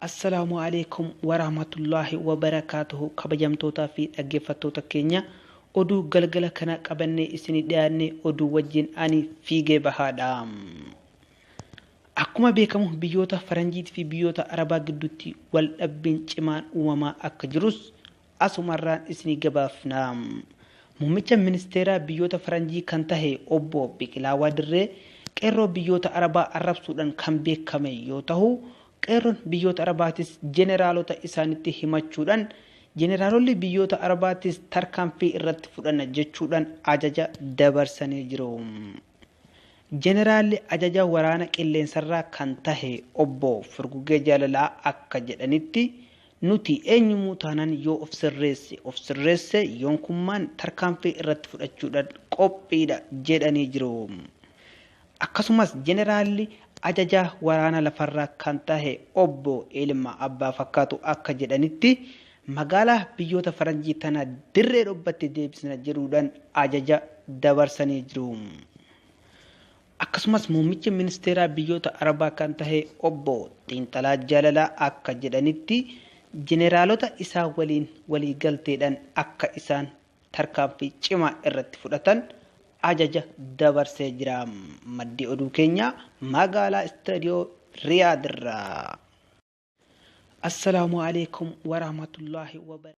Assalamu alaikum wa rahmatullahi wa barakatuhu. Kabajamtoota fi dhaggeeffattoota keenya oduu galgala kana qabannee isinii dhiyaanne oduu wajjin ani fiigee bahaadha. Akkuma beekamu biyyoota Faranjiitii fi biyyoota Arabaa gidduutti wal dhabbiin cimaan uumamaa akka jirus asumarraan isinii gabaafna. Muummicha ministeeraa biyyoota Faranjii kan tahe obbo Biqilaa Waadirree qeerroo biyyoota Arabaa arrabsuudhaan kan beekame yoo ta'u, qeerroon biyyoota Arabaatis jeneraalota isaanitti himachuudhaan jeneraalonni biyyoota Arabaatis tarkaanfii irratti fudhanna jechuudhaan ajaja dabarsanii jiru. Jeneraalli ajaja waraana qilleensarraa kan tahe obbo Furgugee Jaalalaa akka jedhanitti nuti eenyumuu taanaan yoo of sirreesse yookummaan tarkaanfii irratti fudhachuudhaan qophiidha jedhanii jiru. Akkasumas jeneraalli ajaja waraana lafarraa kan tahe obbo Ilma Abbaa Fakkaatu akka jedhanitti magaalaa biyyoota Faranjii tana dirree dhobbatti deebisna jedhuudhaan ajaja dabarsanii jiru. Akkasumas muummichi ministeeraa biyyoota Arabaa kan tahe obbo Xiinxalaa Jaalalaa akka jedhanitti jeneraalota isaa waliin waliigalteedhaan akka isaan tarkaanfii cimaa irratti fudhatan ajaja dabarsee jira. Maddi oduu keenya magaalaa istaadiyoo Riyaadirraa. Assalaamu alaikum wa rahmatullahi wa barakatuh.